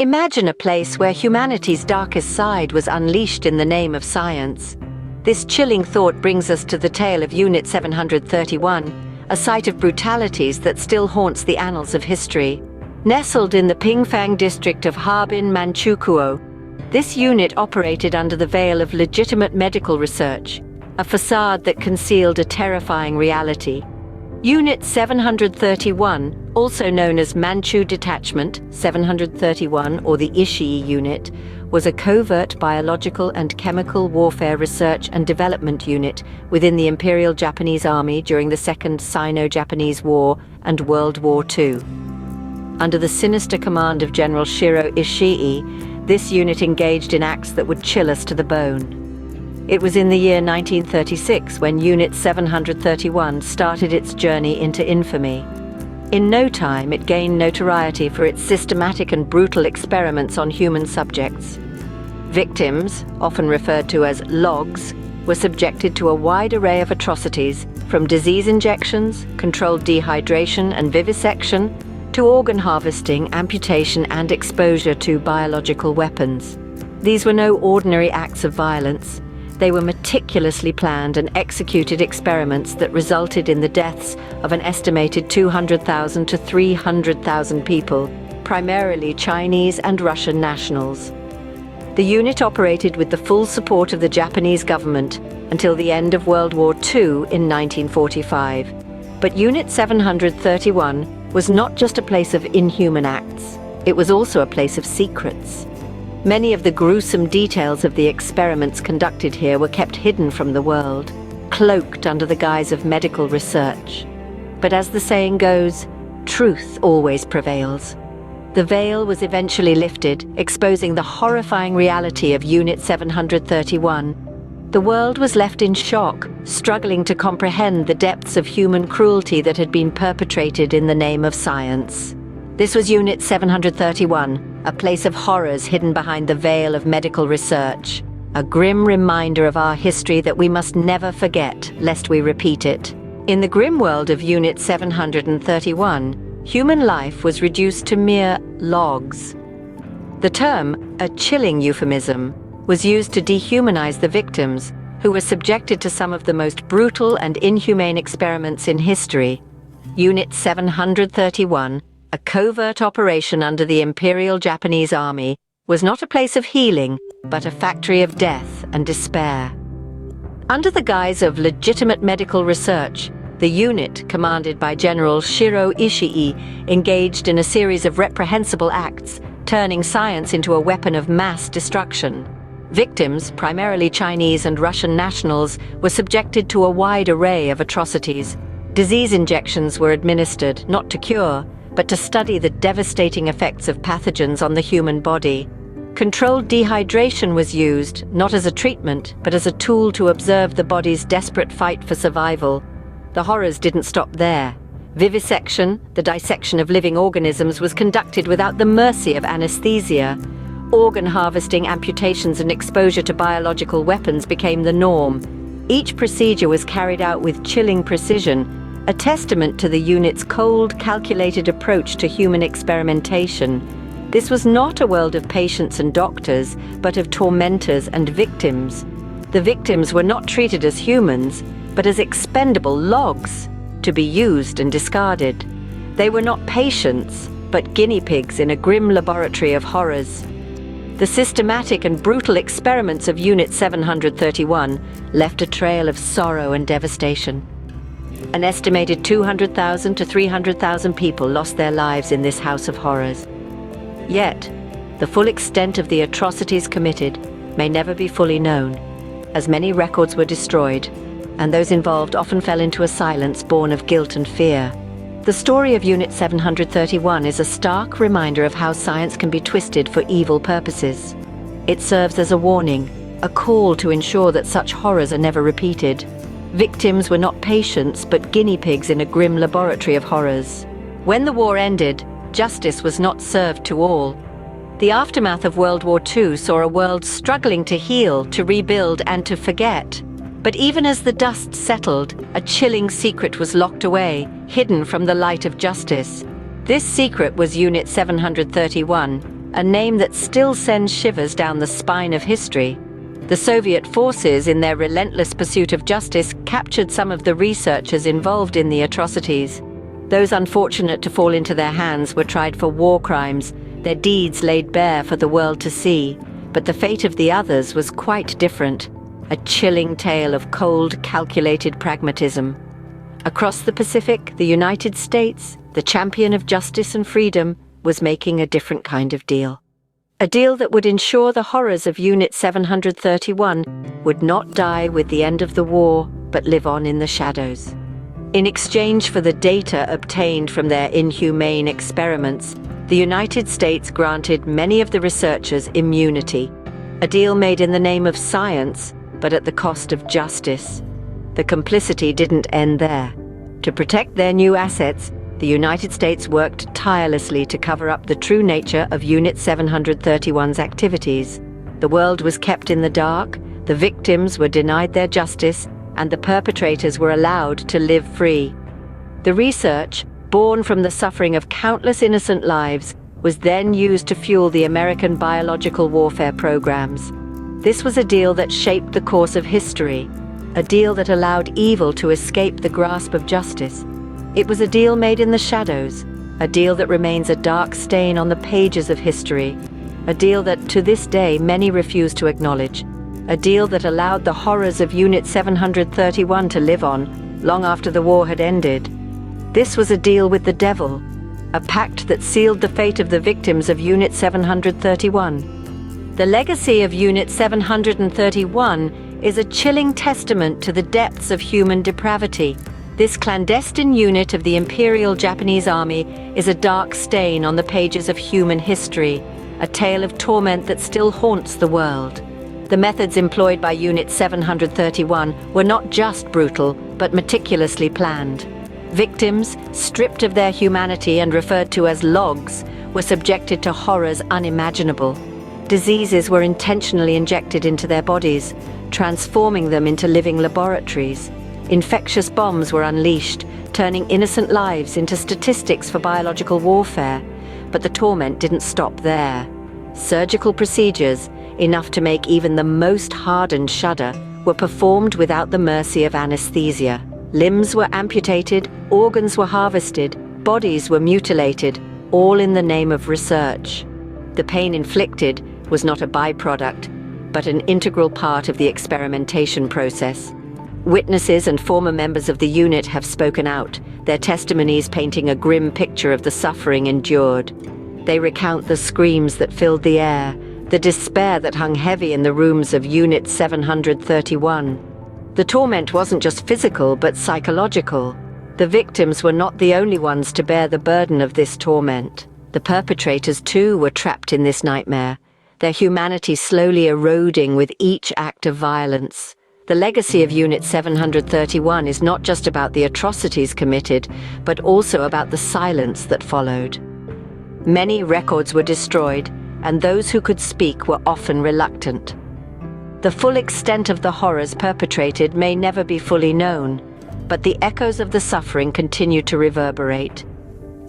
Imagine a place where humanity's darkest side was unleashed in the name of science. This chilling thought brings us to the tale of Unit 731, a site of brutalities that still haunts the annals of history. Nestled in the Pingfang district of Harbin, Manchukuo, this unit operated under the veil of legitimate medical research, a facade that concealed a terrifying reality. Unit 731, also known as Manchu Detachment 731 or the Ishii Unit, was a covert biological and chemical warfare research and development unit within the Imperial Japanese Army during the Second Sino-Japanese War and World War II. Under the sinister command of General Shiro Ishii, this unit engaged in acts that would chill us to the bone. It was in the year 1936 when Unit 731 started its journey into infamy. In no time, it gained notoriety for its systematic and brutal experiments on human subjects. Victims, often referred to as logs, were subjected to a wide array of atrocities, from disease injections, controlled dehydration and vivisection, to organ harvesting, amputation, and exposure to biological weapons. These were no ordinary acts of violence. They were meticulously planned and executed experiments that resulted in the deaths of an estimated 200,000 to 300,000 people, primarily Chinese and Russian nationals. The unit operated with the full support of the Japanese government until the end of World War II in 1945. But Unit 731 was not just a place of inhuman acts, it was also a place of secrets. Many of the gruesome details of the experiments conducted here were kept hidden from the world, cloaked under the guise of medical research. But as the saying goes, truth always prevails. The veil was eventually lifted, exposing the horrifying reality of Unit 731. The world was left in shock, struggling to comprehend the depths of human cruelty that had been perpetrated in the name of science. This was Unit 731, a place of horrors hidden behind the veil of medical research, a grim reminder of our history that we must never forget, lest we repeat it. In the grim world of Unit 731, human life was reduced to mere logs. The term, a chilling euphemism, was used to dehumanize the victims, who were subjected to some of the most brutal and inhumane experiments in history. Unit 731, a covert operation under the Imperial Japanese Army, was not a place of healing, but a factory of death and despair. Under the guise of legitimate medical research, the unit, commanded by General Shiro Ishii, engaged in a series of reprehensible acts, turning science into a weapon of mass destruction. Victims, primarily Chinese and Russian nationals, were subjected to a wide array of atrocities. Disease injections were administered, not to cure, but to study the devastating effects of pathogens on the human body. Controlled dehydration was used, not as a treatment, but as a tool to observe the body's desperate fight for survival. The horrors didn't stop there. Vivisection, the dissection of living organisms, was conducted without the mercy of anesthesia. Organ harvesting, amputations, and exposure to biological weapons became the norm. Each procedure was carried out with chilling precision, a testament to the unit's cold, calculated approach to human experimentation. This was not a world of patients and doctors, but of tormentors and victims. The victims were not treated as humans, but as expendable logs, to be used and discarded. They were not patients, but guinea pigs in a grim laboratory of horrors. The systematic and brutal experiments of Unit 731 left a trail of sorrow and devastation. An estimated 200,000 to 300,000 people lost their lives in this house of horrors. Yet, the full extent of the atrocities committed may never be fully known, as many records were destroyed, and those involved often fell into a silence born of guilt and fear. The story of Unit 731 is a stark reminder of how science can be twisted for evil purposes. It serves as a warning, a call to ensure that such horrors are never repeated. Victims were not patients, but guinea pigs in a grim laboratory of horrors. When the war ended, justice was not served to all. The aftermath of World War II saw a world struggling to heal, to rebuild, and to forget. But even as the dust settled, a chilling secret was locked away, hidden from the light of justice. This secret was Unit 731, a name that still sends shivers down the spine of history. The Soviet forces, in their relentless pursuit of justice, captured some of the researchers involved in the atrocities. Those unfortunate to fall into their hands were tried for war crimes, their deeds laid bare for the world to see. But the fate of the others was quite different, a chilling tale of cold, calculated pragmatism. Across the Pacific, the United States, the champion of justice and freedom, was making a different kind of deal. A deal that would ensure the horrors of Unit 731 would not die with the end of the war, but live on in the shadows. In exchange for the data obtained from their inhumane experiments, the United States granted many of the researchers immunity, a deal made in the name of science, but at the cost of justice. The complicity didn't end there. To protect their new assets, the United States worked tirelessly to cover up the true nature of Unit 731's activities. The world was kept in the dark, the victims were denied their justice, and the perpetrators were allowed to live free. The research, born from the suffering of countless innocent lives, was then used to fuel the American biological warfare programs. This was a deal that shaped the course of history, a deal that allowed evil to escape the grasp of justice. It was a deal made in the shadows, a deal that remains a dark stain on the pages of history, a deal that to this day many refuse to acknowledge, a deal that allowed the horrors of Unit 731 to live on long after the war had ended. This was a deal with the devil, a pact that sealed the fate of the victims of Unit 731. The legacy of Unit 731 is a chilling testament to the depths of human depravity. This clandestine unit of the Imperial Japanese Army is a dark stain on the pages of human history, a tale of torment that still haunts the world. The methods employed by Unit 731 were not just brutal, but meticulously planned. Victims, stripped of their humanity and referred to as logs, were subjected to horrors unimaginable. Diseases were intentionally injected into their bodies, transforming them into living laboratories. Infectious bombs were unleashed, turning innocent lives into statistics for biological warfare. But the torment didn't stop there. Surgical procedures, enough to make even the most hardened shudder, were performed without the mercy of anesthesia. Limbs were amputated, organs were harvested, bodies were mutilated, all in the name of research. The pain inflicted was not a byproduct, but an integral part of the experimentation process. Witnesses and former members of the unit have spoken out, their testimonies painting a grim picture of the suffering endured. They recount the screams that filled the air, the despair that hung heavy in the rooms of Unit 731. The torment wasn't just physical, but psychological. The victims were not the only ones to bear the burden of this torment. The perpetrators, too, were trapped in this nightmare, their humanity slowly eroding with each act of violence. The legacy of Unit 731 is not just about the atrocities committed, but also about the silence that followed. Many records were destroyed, and those who could speak were often reluctant. The full extent of the horrors perpetrated may never be fully known, but the echoes of the suffering continue to reverberate.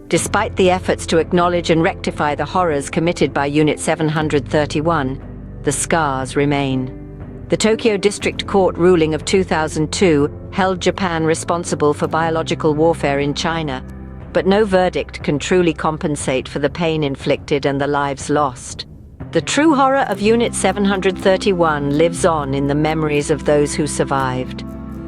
Despite the efforts to acknowledge and rectify the horrors committed by Unit 731, the scars remain. The Tokyo District Court ruling of 2002 held Japan responsible for biological warfare in China, but no verdict can truly compensate for the pain inflicted and the lives lost. The true horror of Unit 731 lives on in the memories of those who survived.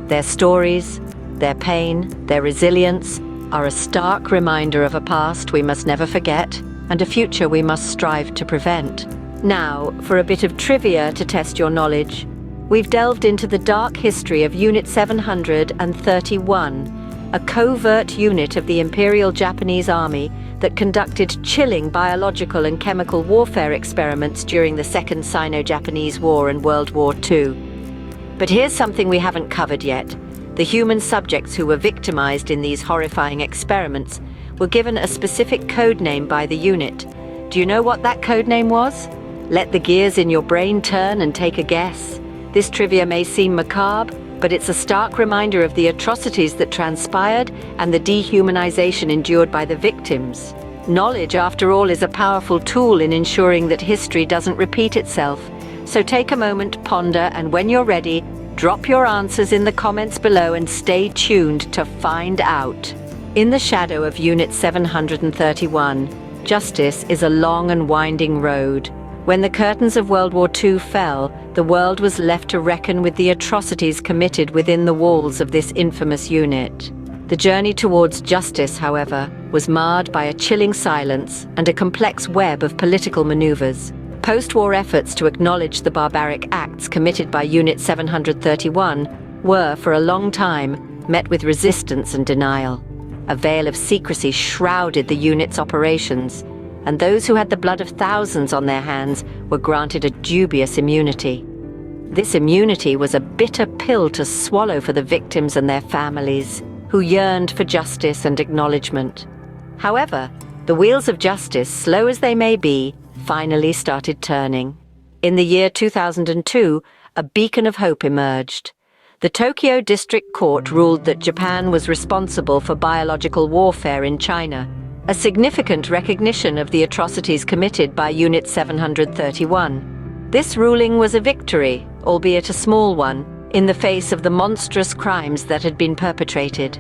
Their stories, their pain, their resilience are a stark reminder of a past we must never forget and a future we must strive to prevent. Now, for a bit of trivia to test your knowledge. We've delved into the dark history of Unit 731, a covert unit of the Imperial Japanese Army that conducted chilling biological and chemical warfare experiments during the Second Sino-Japanese War and World War II. But here's something we haven't covered yet. The human subjects who were victimized in these horrifying experiments were given a specific code name by the unit. Do you know what that code name was? Let the gears in your brain turn and take a guess. This trivia may seem macabre, but it's a stark reminder of the atrocities that transpired and the dehumanization endured by the victims. Knowledge, after all, is a powerful tool in ensuring that history doesn't repeat itself. So take a moment, ponder, and when you're ready, drop your answers in the comments below and stay tuned to find out. In the shadow of Unit 731, justice is a long and winding road. When the curtains of World War II fell, the world was left to reckon with the atrocities committed within the walls of this infamous unit. The journey towards justice, however, was marred by a chilling silence and a complex web of political maneuvers. Post-war efforts to acknowledge the barbaric acts committed by Unit 731 were, for a long time, met with resistance and denial. A veil of secrecy shrouded the unit's operations, and those who had the blood of thousands on their hands were granted a dubious immunity. This immunity was a bitter pill to swallow for the victims and their families, who yearned for justice and acknowledgement. However, the wheels of justice, slow as they may be, finally started turning. In the year 2002, a beacon of hope emerged. The Tokyo District Court ruled that Japan was responsible for biological warfare in China, a significant recognition of the atrocities committed by Unit 731. This ruling was a victory, albeit a small one, in the face of the monstrous crimes that had been perpetrated.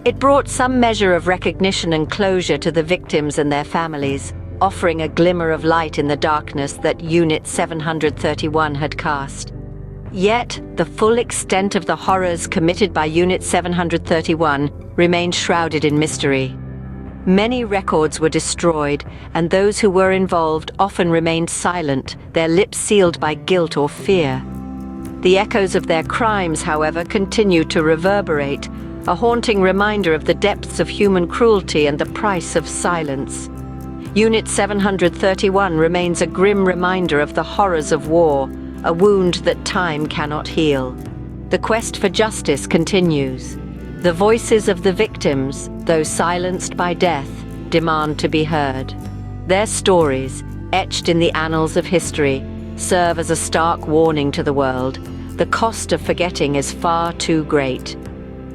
It brought some measure of recognition and closure to the victims and their families, offering a glimmer of light in the darkness that Unit 731 had cast. Yet, the full extent of the horrors committed by Unit 731 remained shrouded in mystery. Many records were destroyed, and those who were involved often remained silent, their lips sealed by guilt or fear. The echoes of their crimes, however, continued to reverberate, a haunting reminder of the depths of human cruelty and the price of silence. Unit 731 remains a grim reminder of the horrors of war, a wound that time cannot heal. The quest for justice continues. The voices of the victims, though silenced by death, demand to be heard. Their stories, etched in the annals of history, serve as a stark warning to the world. The cost of forgetting is far too great.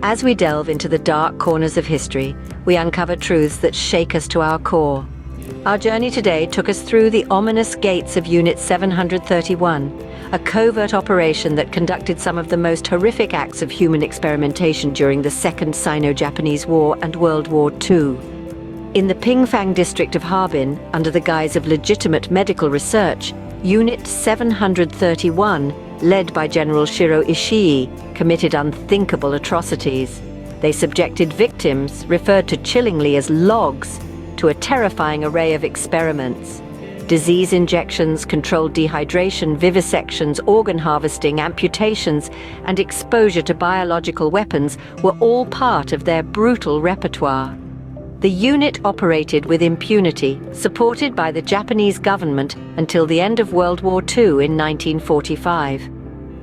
As we delve into the dark corners of history, we uncover truths that shake us to our core. Our journey today took us through the ominous gates of Unit 731, a covert operation that conducted some of the most horrific acts of human experimentation during the Second Sino-Japanese War and World War II. In the Pingfang district of Harbin, under the guise of legitimate medical research, Unit 731, led by General Shiro Ishii, committed unthinkable atrocities. They subjected victims, referred to chillingly as logs, to a terrifying array of experiments. Disease injections, controlled dehydration, vivisections, organ harvesting, amputations, and exposure to biological weapons were all part of their brutal repertoire. The unit operated with impunity, supported by the Japanese government until the end of World War II in 1945.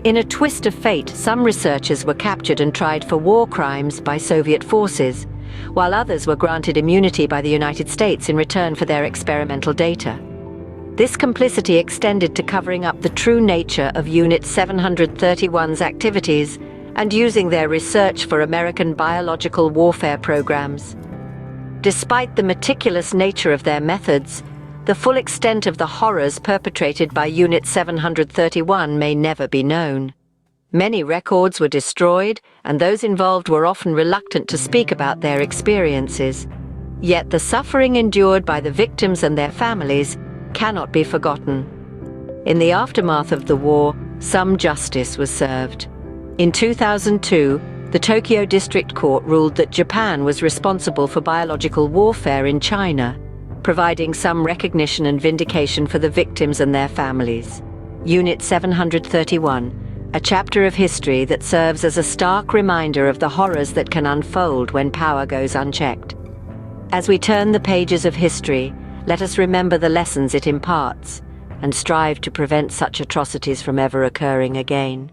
In a twist of fate, some researchers were captured and tried for war crimes by Soviet forces, while others were granted immunity by the United States in return for their experimental data. This complicity extended to covering up the true nature of Unit 731's activities and using their research for American biological warfare programs. Despite the meticulous nature of their methods, the full extent of the horrors perpetrated by Unit 731 may never be known. Many records were destroyed, and those involved were often reluctant to speak about their experiences. Yet the suffering endured by the victims and their families cannot be forgotten. In the aftermath of the war, some justice was served. In 2002, the Tokyo District Court ruled that Japan was responsible for biological warfare in China, providing some recognition and vindication for the victims and their families. Unit 731, a chapter of history that serves as a stark reminder of the horrors that can unfold when power goes unchecked. As we turn the pages of history, let us remember the lessons it imparts and strive to prevent such atrocities from ever occurring again.